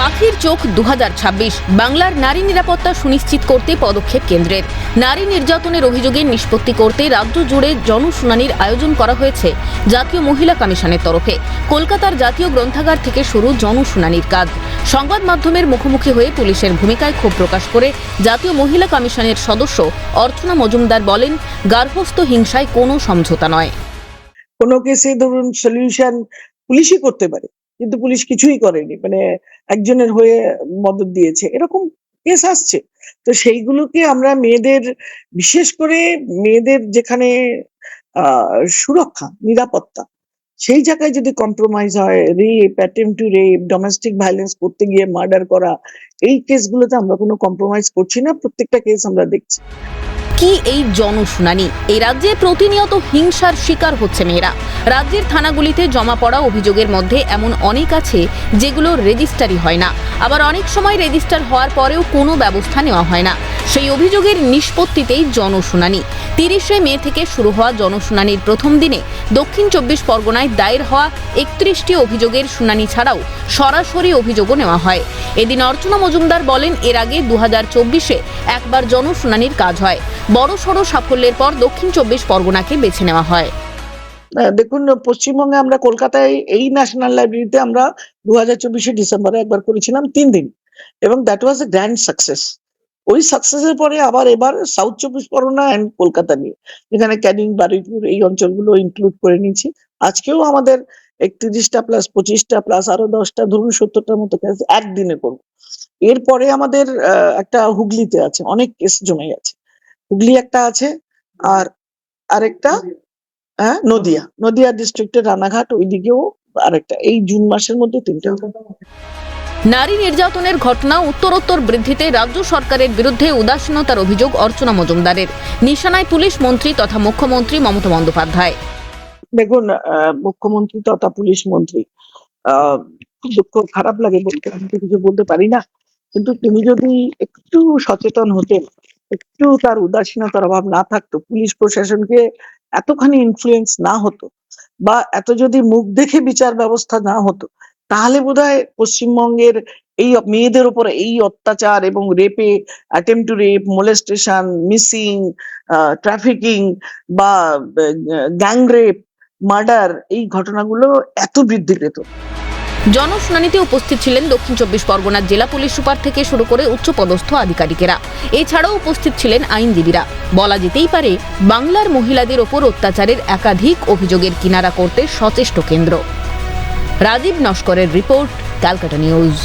পাখির চোখ 2026 বাংলার নারী নিরাপত্তা সুনিশ্চিত করতে পদক্ষেপ কেন্দ্রের। নারী নির্যাতনের অভিযোগের নিষ্পত্তি করতে রাজ্য জুড়ে জনশুনানির আয়োজন করা হয়েছে জাতীয় মহিলা কমিশনের তরফে। কলকাতার জাতীয় গ্রন্থাগার থেকে শুরু জনশুনানির কাজ। সংবাদ মাধ্যমের মুখোমুখি হয়ে পুলিশের ভূমিকায় ক্ষোভ প্রকাশ করে জাতীয় মহিলা কমিশনের সদস্য অর্চনা মজুমদার বলেন, গার্হস্থ্য হিংসায় কোনো সমঝোতা নয়। কোনো কেসে ধরুন সলিউশন পুলিশই করতে পারে, কিন্তু পুলিশ কিছুই করেনি, মানে একজনের হয়ে মদত দিয়েছে, এরকম কেস আসছে। তো সেইগুলোকে আমরা মেয়েদের, বিশেষ করে মেয়েদের যেখানে সুরক্ষা নিরাপত্তা, সেই জায়গায় যদি কম্প্রোমাইজ হয়, rape, attempt to rape, domestic violence করতে গিয়ে মার্ডার করা, এই কেসগুলোতে আমরা কোনো কম্প্রোমাইজ করছি না, প্রত্যেকটা কেস আমরা দেখছি। কি এই জনশুনানি? এই রাজ্যে প্রতিনিয়ত হিংসার শিকার হচ্ছে মেয়েরা। রাজ্যের থানাগুলিতে জমা পড়া অভিযোগের মধ্যে এমন অনেক আছে যেগুলো রেজিস্টারই হয় না, আবার অনেক সময় রেজিস্টার হওয়ার পরেও কোনো ব্যবস্থা নেওয়া হয় না। সেই অভিযোগের নিষ্পত্তিতেই জনশুনানি। 30শে মে থেকে শুরু হওয়া জনশুনানির প্রথম দিনে দক্ষিণ 24 পরগনায় দায়ের হওয়া 31টি অভিযোগের শুনানি ছাড়াও সরাসরি অভিযোগও নেওয়া হয়। এদিন অর্চনা মজুমদার বলেন, এর আগে 2024-এ একবার জনশুনানির কাজ হয়। বড়সড় সাফল্যের পর দক্ষিণ 24 পরগনাকে বেছে নেওয়া হয়। দেখুন, পশ্চিমবঙ্গে আমরা কলকাতায় এই ন্যাশনাল লাইব্রেরিতে আমরা 2024 ডিসেম্বরে একবার করেছিলাম 3 দিন, এবং that was a grand success. ওই সাকসেসের পরে আবার এবার সাউথ 24 পরগনা অ্যান্ড কলকাতা নিয়ে, যেখানে ক্যানিং, বারুইপুর, এই অঞ্চলগুলো ইনক্লুড করে নিয়েছি। আজকেও আমাদের 31টা প্লাস 25টা প্লাস আরো 10টা, ধরুন 70টার মতো কেস একদিনে করবো। এরপরে আমাদের একটা হুগলিতে আছে, অনেক কেস জমে গেছে। হুগলি একটা আছে, আর আরেকটা নদিয়া ডিস্ট্রিক্টের রানাঘাট, ওইদিকেও আরেকটা, এই জুন মাসের মধ্যে 3টা। নারী নির্যাতনের ঘটনা উত্তরোত্তর বৃদ্ধিতে রাজ্য সরকারের বিরুদ্ধে উদাসীনতার অভিযোগ অর্চনা মজুমদারের। নিশানায় পুলিশ মন্ত্রী তথা মুখ্যমন্ত্রী মমতা বন্দ্যোপাধ্যায়। দেখুন, মুখ্যমন্ত্রী তথা পুলিশ মন্ত্রী, দুঃখ, খারাপ লাগে বলতে, আমি তো কিছু বলতে পারি না, কিন্তু তিনি যদি একটু সচেতন হতেন, একটু তার উদাসীনতার অভাব না থাকতো, পুলিশ প্রশাসনকে এতখানি ইনফ্লুয়েন্স না হতো, বা এত যদি মুখ দেখে বিচার ব্যবস্থা না হতো, তাহলে বোধহয় পশ্চিমবঙ্গের এই মেয়েদের উপর এই অত্যাচার এবং রেপে, attempt to rape, molestation, missing, trafficking বা গ্যাং রেপ, মার্ডার, এই ঘটনাগুলো এত বৃদ্ধি পেত। জনশুনানিতে উপস্থিত ছিলেন দক্ষিণ 24 পরগনার জেলা পুলিশ সুপার থেকে শুরু করে উচ্চপদস্থ আধিকারিকেরা। এছাড়াও উপস্থিত ছিলেন আইনজীবীরা। বলা যেতেই পারে, বাংলার মহিলাদের ওপর অত্যাচারের একাধিক অভিযোগের কিনারা করতে সচেষ্ট কেন্দ্র। রাজীব নস্করের রিপোর্ট, ক্যালকাটা নিউজ।